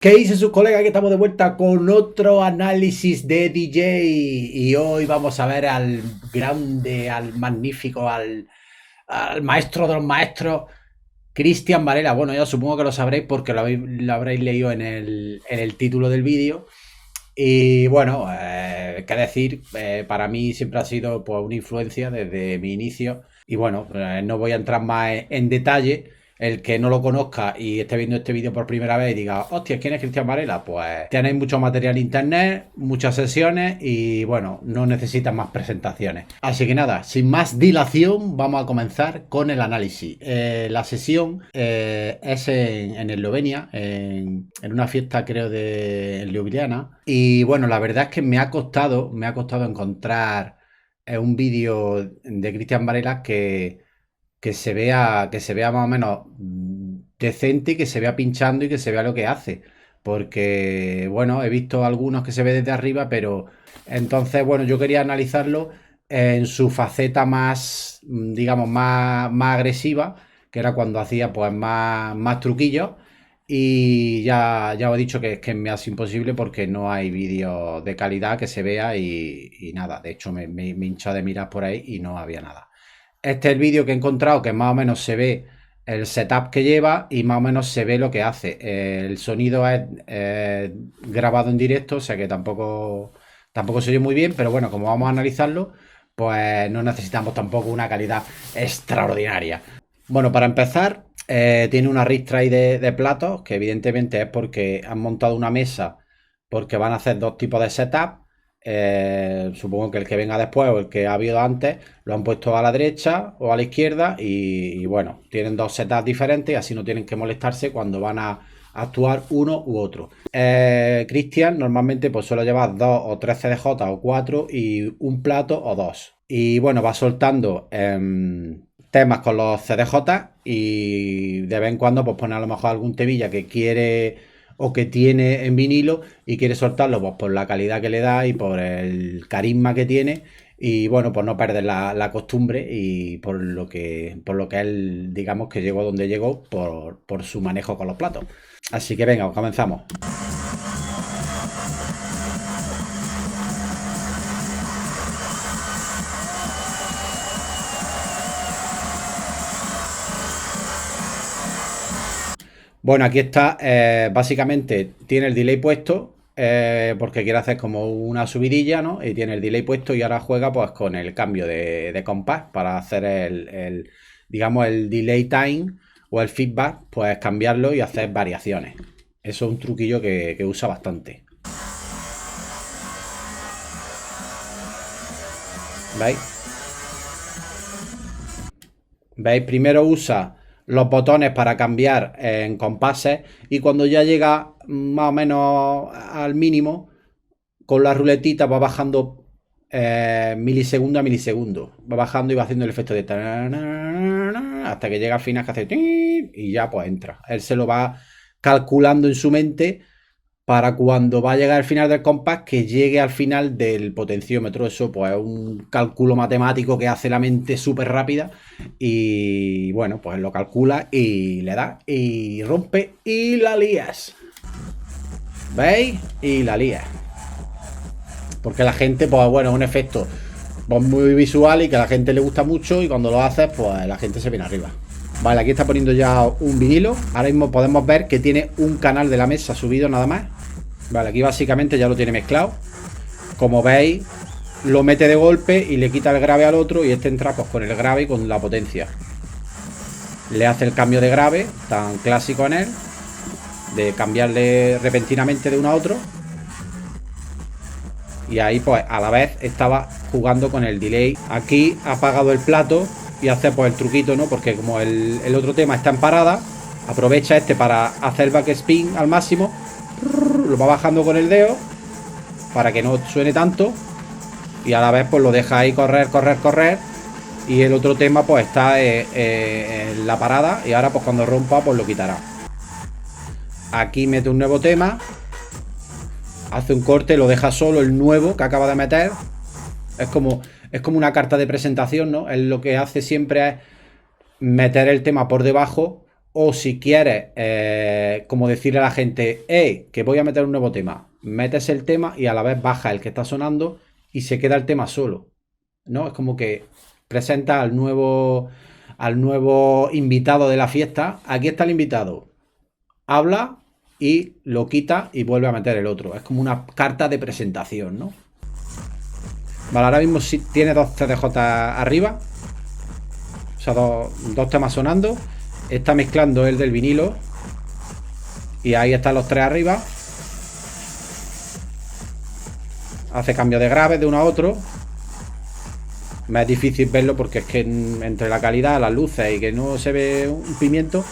¿Qué dice sus colegas? Que estamos de vuelta con otro análisis de DJ y hoy vamos a ver al grande, al magnífico, al maestro de los maestros, Cristian Varela. Bueno, ya supongo que lo sabréis porque lo habréis leído en el título del vídeo. Y bueno, qué decir, para mí siempre ha sido pues, una influencia desde mi inicio. Y bueno, no voy a entrar más en detalle. El que no lo conozca y esté viendo este vídeo por primera vez y diga, hostia, ¿quién es Cristian Varela? Pues tenéis mucho material en internet, muchas sesiones y bueno, no necesitan más presentaciones. Así que nada, sin más dilación, vamos a comenzar con el análisis. La sesión es en Eslovenia, en una fiesta creo de Ljubljana. Y bueno, la verdad es que me ha costado encontrar un vídeo de Cristian Varela que se vea más o menos decente y que se vea pinchando y que se vea lo que hace. Porque, bueno, he visto algunos que se ve desde arriba, pero entonces, bueno, yo quería analizarlo en su faceta más, digamos, más agresiva, que era cuando hacía pues más truquillos. Y ya os he dicho que es que me hace imposible porque no hay vídeo de calidad que se vea y nada. De hecho, me he hinchado de mirar por ahí y no había nada. Este es el vídeo que he encontrado que más o menos se ve el setup que lleva y más o menos se ve lo que hace. El sonido es grabado en directo, o sea que tampoco se oye muy bien, pero bueno, como vamos a analizarlo, pues no necesitamos tampoco una calidad extraordinaria. Bueno, para empezar, tiene una ristra ahí de platos, que evidentemente es porque han montado una mesa porque van a hacer dos tipos de setup. Supongo que el que venga después o el que ha habido antes lo han puesto a la derecha o a la izquierda y bueno, tienen dos setups diferentes y así no tienen que molestarse cuando van a actuar uno u otro. Cristian normalmente pues suele llevar dos o tres CDJ o cuatro y un plato o dos. Y bueno, va soltando temas con los CDJ y de vez en cuando pues pone a lo mejor algún temilla que quiere o que tiene en vinilo y quiere soltarlo pues, por la calidad que le da y por el carisma que tiene y bueno, pues no perder la costumbre y por lo que él, digamos que llegó donde llegó por su manejo con los platos. Así que venga, comenzamos. Bueno, aquí está, básicamente tiene el delay puesto porque quiere hacer como una subidilla, ¿no? Y tiene el delay puesto y ahora juega pues con el cambio de compás para hacer digamos, el delay time o el feedback, pues cambiarlo y hacer variaciones. Eso es un truquillo que usa bastante. ¿Veis? ¿Veis? Primero usa los botones para cambiar en compases y cuando ya llega más o menos al mínimo, con la ruletita va bajando milisegundo a milisegundo. Va bajando y va haciendo el efecto de hasta que llega al final que hace y ya pues entra. Él se lo va calculando en su mente para cuando va a llegar al final del compás que llegue al final del potenciómetro. Eso pues es un cálculo matemático que hace la mente súper rápida y bueno, pues lo calcula y le da y rompe y la lías. ¿Veis? Y la lías. Porque la gente, pues bueno, es un efecto pues, muy visual y que a la gente le gusta mucho y cuando lo haces, pues la gente se viene arriba. Vale, aquí está poniendo ya un vinilo. Ahora mismo podemos ver que tiene un canal de la mesa subido nada más. Vale, aquí básicamente ya lo tiene mezclado. Como veis, lo mete de golpe y le quita el grave al otro y este entra pues con el grave y con la potencia. Le hace el cambio de grave, tan clásico en él, de cambiarle repentinamente de uno a otro. Y ahí pues a la vez estaba jugando con el delay. Aquí ha apagado el plato y hace pues el truquito, ¿no? Porque como el otro tema está en parada, aprovecha este para hacer backspin al máximo. Lo va bajando con el dedo para que no suene tanto y a la vez pues lo deja ahí correr y el otro tema pues está en la parada y ahora pues cuando rompa pues lo quitará. Aquí mete un nuevo tema, hace un corte, lo deja solo el nuevo que acaba de meter. Es como una carta de presentación, ¿no? Él lo que hace siempre es meter el tema por debajo O si quieres, como decirle a la gente, que voy a meter un nuevo tema, metes el tema y a la vez baja el que está sonando y se queda el tema solo, ¿no? Es como que presenta al nuevo invitado de la fiesta. Aquí está el invitado. Habla y lo quita y vuelve a meter el otro. Es como una carta de presentación, ¿no? Vale, ahora mismo sí tiene dos CDJ arriba. O sea, dos temas sonando. Está mezclando el del vinilo. Y ahí están los tres arriba. Hace cambio de graves de uno a otro. Me es difícil verlo porque es que entre la calidad, las luces y que no se ve un pimiento,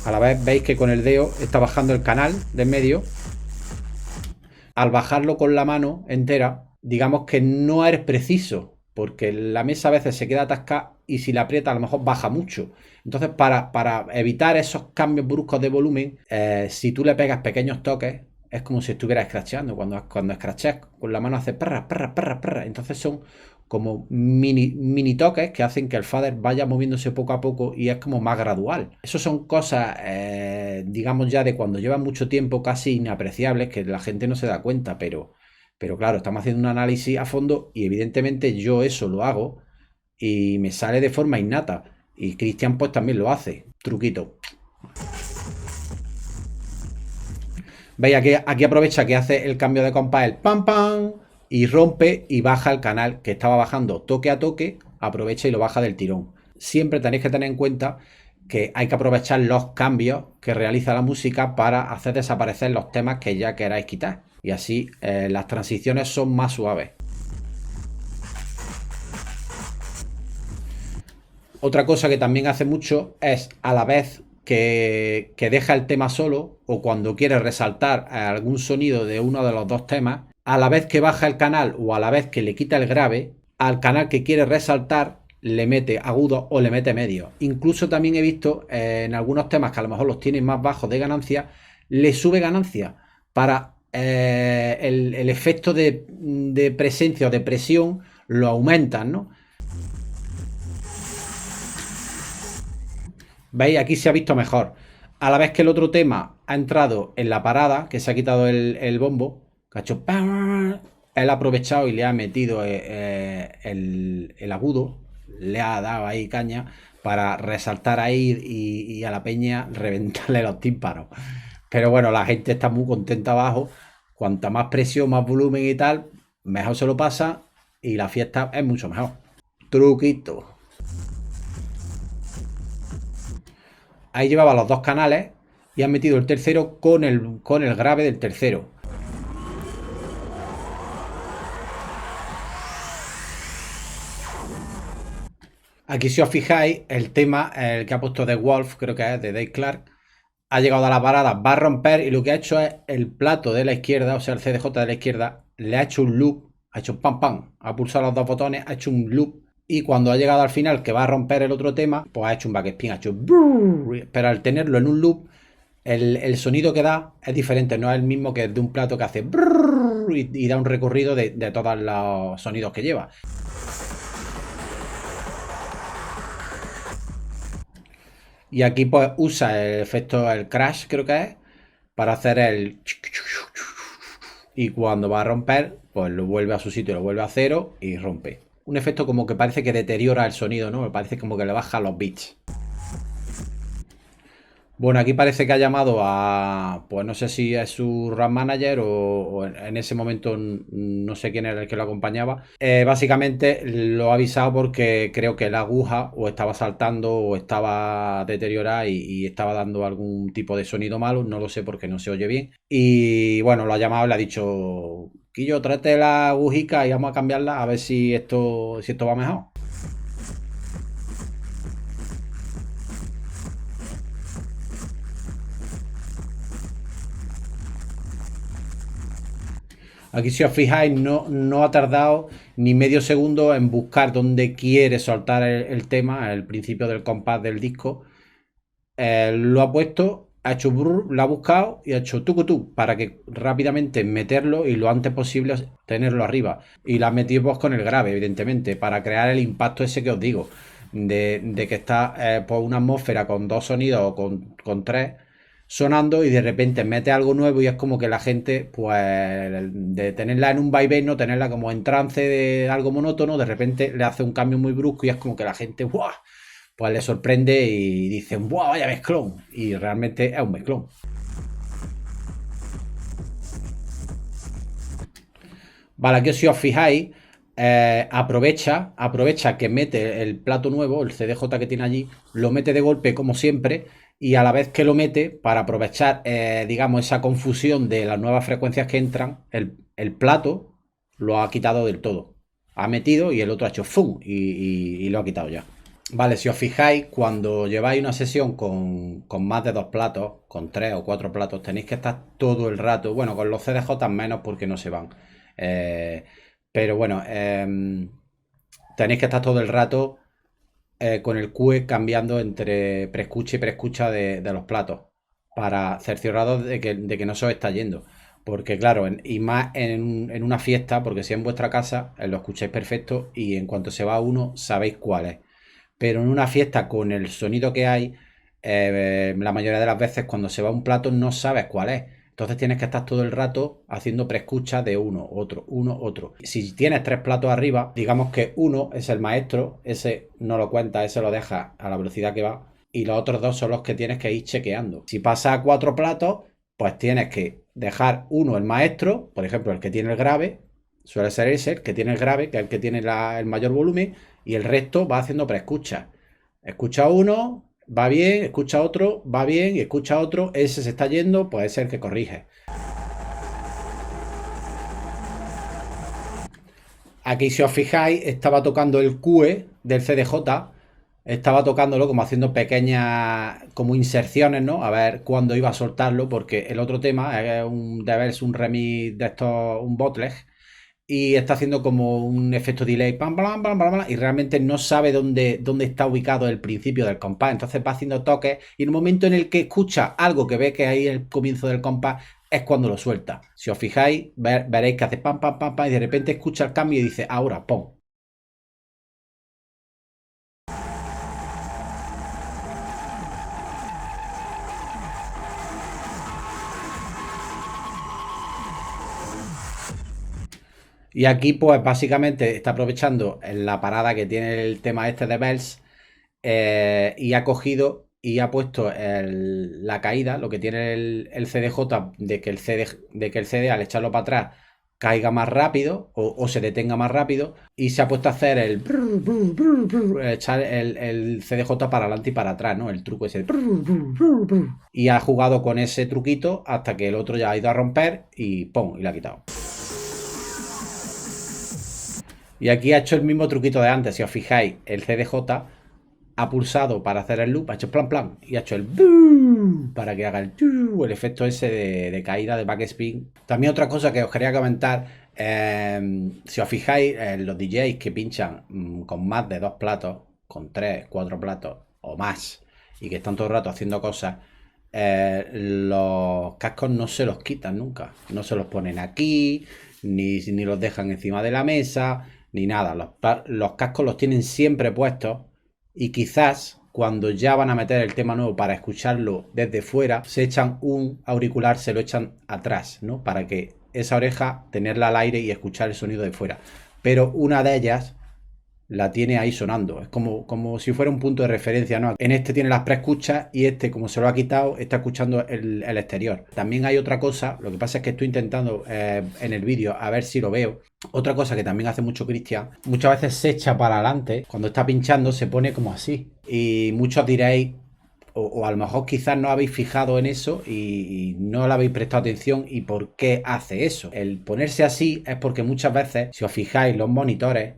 a la vez veis que con el dedo está bajando el canal de en medio. Al bajarlo con la mano entera, digamos que no eres preciso, porque la mesa a veces se queda atascada y si la aprieta a lo mejor baja mucho. Entonces, para evitar esos cambios bruscos de volumen, si tú le pegas pequeños toques, es como si estuvieras scratcheando. Cuando scratcheas con la mano hace perra, perra, perra, perra. Entonces son como mini toques que hacen que el fader vaya moviéndose poco a poco y es como más gradual. Eso son cosas, digamos ya de cuando llevan mucho tiempo casi inapreciables que la gente no se da cuenta, pero claro, estamos haciendo un análisis a fondo y evidentemente yo eso lo hago y me sale de forma innata. Y Cristian pues también lo hace. Truquito. ¿Veis? Aquí aprovecha que hace el cambio de compás, el pam pam, y rompe y baja el canal que estaba bajando toque a toque, aprovecha y lo baja del tirón. Siempre tenéis que tener en cuenta que hay que aprovechar los cambios que realiza la música para hacer desaparecer los temas que ya queráis quitar. Y así las transiciones son más suaves. Otra cosa que también hace mucho es a la vez que deja el tema solo o cuando quiere resaltar algún sonido de uno de los dos temas, a la vez que baja el canal o a la vez que le quita el grave, al canal que quiere resaltar le mete agudo o le mete medio. Incluso también he visto en algunos temas que a lo mejor los tienen más bajos de ganancia, le sube ganancia para el efecto de presencia o de presión lo aumentan, ¿no? ¿Veis? Aquí se ha visto mejor. A la vez que el otro tema ha entrado en la parada, que se ha quitado el bombo, que ha hecho ¡pam! Él ha aprovechado y le ha metido el agudo, le ha dado ahí caña para resaltar ahí y a la peña reventarle los tímpanos. Pero bueno, la gente está muy contenta abajo. Cuanta más presión, más volumen y tal, mejor se lo pasa y la fiesta es mucho mejor. Truquito. Ahí llevaba los dos canales y han metido el tercero con el grave del tercero. Aquí si os fijáis, el tema, el que ha puesto The Wolf, creo que es de Dave Clark, ha llegado a la parada, va a romper y lo que ha hecho es el plato de la izquierda, o sea el CDJ de la izquierda, le ha hecho un loop, ha hecho pam pam, ha pulsado los dos botones, ha hecho un loop y cuando ha llegado al final que va a romper el otro tema, pues ha hecho un backspin, ha hecho brrr, pero al tenerlo en un loop, el sonido que da es diferente, no es el mismo que el de un plato que hace brrr, y da un recorrido de todos los sonidos que lleva. Y aquí pues usa el efecto, el crash creo que es, para hacer el... Y cuando va a romper, pues lo vuelve a su sitio, lo vuelve a cero y rompe. Un efecto como que parece que deteriora el sonido, ¿no? Me parece como que le baja los bits. Bueno, aquí parece que ha llamado a, pues no sé si es su RAM manager o en ese momento no sé quién era el que lo acompañaba. Básicamente lo ha avisado porque creo que la aguja o estaba saltando o estaba deteriorada y estaba dando algún tipo de sonido malo, no lo sé porque no se oye bien. Y bueno, lo ha llamado y le ha dicho, Quillo, tráete la agujica y vamos a cambiarla a ver si esto va mejor. Aquí si os fijáis no ha tardado ni medio segundo en buscar dónde quiere soltar el tema, el principio del compás del disco. Lo ha puesto, ha hecho brrr, lo ha buscado y ha hecho tucutú para que rápidamente meterlo y lo antes posible tenerlo arriba. Y lo ha metido pues con el grave, evidentemente, para crear el impacto ese que os digo. de que está pues una atmósfera con dos sonidos o con tres sonando y de repente mete algo nuevo y es como que la gente, pues, de tenerla en un vaivén, no tenerla como en trance de algo monótono, de repente le hace un cambio muy brusco y es como que la gente, ¡buah! Pues le sorprende y dicen, ¡buah, vaya mezclón! Y realmente es un mezclón. Vale, aquí si os fijáis, aprovecha que mete el plato nuevo, el CDJ que tiene allí, lo mete de golpe como siempre y a la vez que lo mete, para aprovechar, digamos, esa confusión de las nuevas frecuencias que entran, el plato lo ha quitado del todo. Ha metido y el otro ha hecho ¡fum! Y lo ha quitado ya. Vale, si os fijáis, cuando lleváis una sesión con más de dos platos, con tres o cuatro platos, tenéis que estar todo el rato, bueno, con los CDJ menos porque no se van. Eh, pero bueno, tenéis que estar todo el rato con el QE cambiando entre preescucha y preescucha de los platos para cercioraros de que no se os está yendo. Porque claro, y más en una fiesta, porque si en vuestra casa lo escucháis perfecto y en cuanto se va uno sabéis cuál es. Pero en una fiesta con el sonido que hay, la mayoría de las veces cuando se va un plato no sabes cuál es. Entonces tienes que estar todo el rato haciendo preescucha de uno, otro, uno, otro. Si tienes tres platos arriba, digamos que uno es el maestro, ese no lo cuenta, ese lo deja a la velocidad que va, y los otros dos son los que tienes que ir chequeando. Si pasa a cuatro platos, pues tienes que dejar uno el maestro, por ejemplo, el que tiene el grave, suele ser ese, el que tiene el grave, que es el que tiene el mayor volumen, y el resto va haciendo preescucha. Escucha uno, va bien, escucha otro, va bien, y escucha otro, ese se está yendo, pues es el que corrige. Aquí, si os fijáis, estaba tocando el QE del CDJ, estaba tocándolo como haciendo pequeñas como inserciones, ¿no? A ver cuándo iba a soltarlo, porque el otro tema es un Devils, un remix de estos, un bootleg, y está haciendo como un efecto delay, pam, pam, pam, pam, pam, y realmente no sabe dónde está ubicado el principio del compás. Entonces va haciendo toques y en el momento en el que escucha algo que ve que ahí el comienzo del compás es cuando lo suelta. Si os fijáis, veréis que hace pam, pam, pam, pam y de repente escucha el cambio y dice, ahora, pum. Y aquí, pues básicamente está aprovechando la parada que tiene el tema este de Bells y ha cogido y ha puesto la caída, lo que tiene el CDJ, de que el CD al echarlo para atrás caiga más rápido o se detenga más rápido y se ha puesto a hacer echar el CDJ para adelante y para atrás, ¿no? El truco ese. Y ha jugado con ese truquito hasta que el otro ya ha ido a romper y ¡pum! Y le ha quitado. Y aquí ha hecho el mismo truquito de antes. Si os fijáis, el CDJ ha pulsado para hacer el loop, ha hecho plan plan y ha hecho el boom para que haga el efecto ese de caída de backspin. También otra cosa que os quería comentar, si os fijáis, los DJs que pinchan con más de dos platos, con tres, cuatro platos o más, y que están todo el rato haciendo cosas, los cascos no se los quitan nunca. No se los ponen aquí, ni los dejan encima de la mesa, ni nada. Los cascos los tienen siempre puestos y quizás cuando ya van a meter el tema nuevo para escucharlo desde fuera, se echan un auricular, se lo echan atrás, ¿no? Para que esa oreja tenerla al aire y escuchar el sonido de fuera. Pero una de ellas la tiene ahí sonando. Es como si fuera un punto de referencia, ¿no? En este tiene las preescuchas y este, como se lo ha quitado, está escuchando el exterior. También hay otra cosa, lo que pasa es que estoy intentando en el vídeo a ver si lo veo. Otra cosa que también hace mucho Cristian, muchas veces se echa para adelante, cuando está pinchando se pone como así. Y muchos diréis, o a lo mejor quizás no habéis fijado en eso y no le habéis prestado atención y por qué hace eso. El ponerse así es porque muchas veces, si os fijáis, los monitores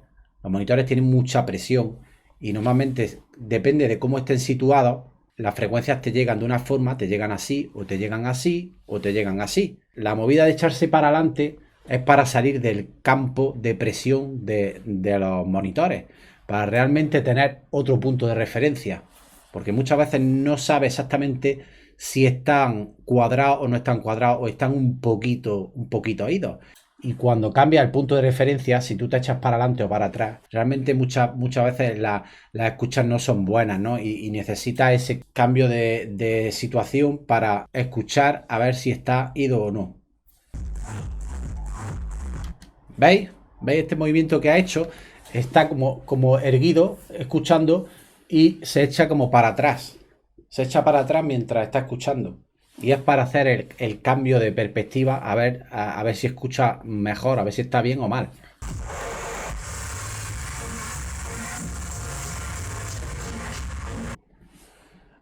tienen mucha presión y normalmente depende de cómo estén situados, las frecuencias te llegan de una forma, te llegan así, o te llegan así, o te llegan así. La movida de echarse para adelante es para salir del campo de presión de los monitores, para realmente tener otro punto de referencia. Porque muchas veces no sabe exactamente si están cuadrados o no están cuadrados, o están un poquito idos. Y cuando cambia el punto de referencia, si tú te echas para adelante o para atrás, realmente muchas veces las escuchas no son buenas, ¿no? Y necesitas ese cambio de situación para escuchar a ver si está ido o no. ¿Veis? ¿Veis este movimiento que ha hecho? Está como erguido, escuchando, y se echa como para atrás. Se echa para atrás mientras está escuchando. Y es para hacer el cambio de perspectiva, a ver si escucha mejor, a ver si está bien o mal.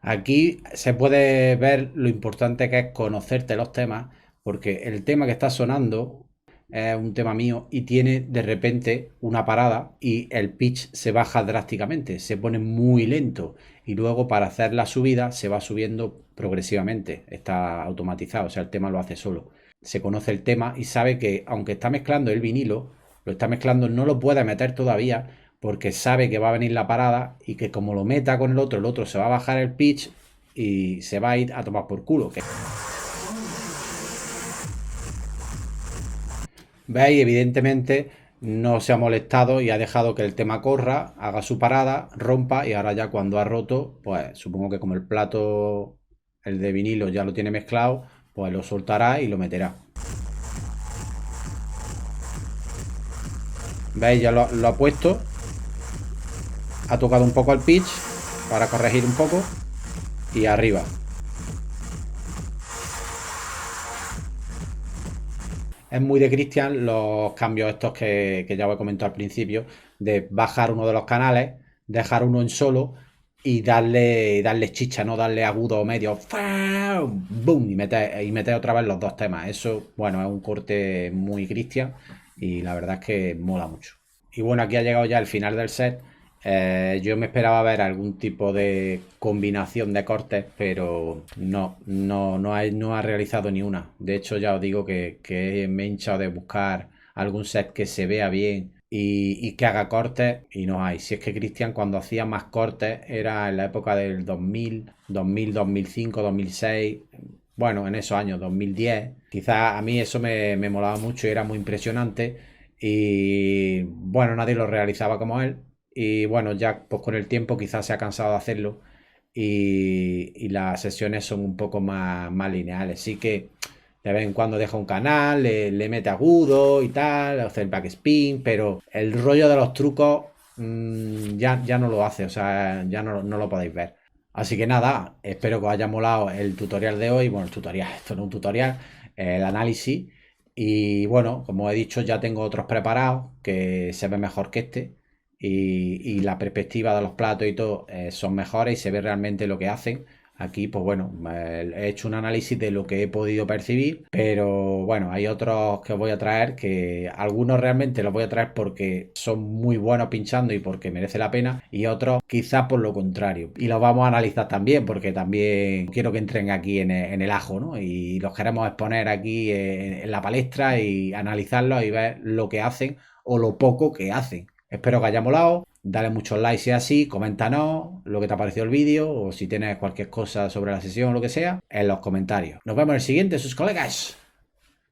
Aquí se puede ver lo importante que es conocerte los temas, porque el tema que está sonando es un tema mío y tiene de repente una parada y el pitch se baja drásticamente, se pone muy lento y luego para hacer la subida se va subiendo progresivamente, está automatizado, o sea, el tema lo hace solo. Se conoce el tema y sabe que aunque está mezclando el vinilo, lo está mezclando, no lo puede meter todavía porque sabe que va a venir la parada y que como lo meta con el otro se va a bajar el pitch y se va a ir a tomar por culo. ¿Veis? Evidentemente no se ha molestado y ha dejado que el tema corra, haga su parada, rompa y ahora ya cuando ha roto, pues supongo que como el plato, el de vinilo ya lo tiene mezclado, pues lo soltará y lo meterá. ¿Veis? Ya lo ha puesto, ha tocado un poco el pitch para corregir un poco y arriba. Es muy de Cristian los cambios estos que ya os he comentado al principio, de bajar uno de los canales, dejar uno en solo y darle chicha, no darle agudo o medio, ¡boom! Y meter otra vez los dos temas. Eso, bueno, es un corte muy Cristian y la verdad es que mola mucho. Y bueno, aquí ha llegado ya el final del set. Yo me esperaba ver algún tipo de combinación de cortes, pero no ha realizado ni una. De hecho, ya os digo que me he hinchado de buscar algún set que se vea bien y que haga cortes y no hay. Si es que Cristian cuando hacía más cortes era en la época del 2005, 2006, bueno, en esos años, 2010. Quizás a mí eso me molaba mucho y era muy impresionante. Y bueno, nadie lo realizaba como él. Y bueno, ya pues con el tiempo quizás se ha cansado de hacerlo y las sesiones son un poco más lineales. Sí que de vez en cuando deja un canal, le mete agudo y tal, hace el backspin, pero el rollo de los trucos ya no lo hace, o sea, ya no lo podéis ver. Así que nada, espero que os haya molado el tutorial de hoy. Bueno, el tutorial, esto no es un tutorial, el análisis. Y bueno, como he dicho, ya tengo otros preparados que se ven mejor que este. Y la perspectiva de los platos y todo son mejores y se ve realmente lo que hacen. Aquí, pues bueno, he hecho un análisis de lo que he podido percibir, pero bueno, hay otros que os voy a traer que algunos realmente los voy a traer porque son muy buenos pinchando y porque merece la pena, y otros quizás por lo contrario. Y los vamos a analizar también porque también quiero que entren aquí en el ajo, ¿no? Y los queremos exponer aquí en la palestra y analizarlos y ver lo que hacen o lo poco que hacen. Espero que haya molado. Dale muchos likes si es así, coméntanos lo que te ha parecido el vídeo o si tienes cualquier cosa sobre la sesión o lo que sea en los comentarios. Nos vemos en el siguiente, sus colegas.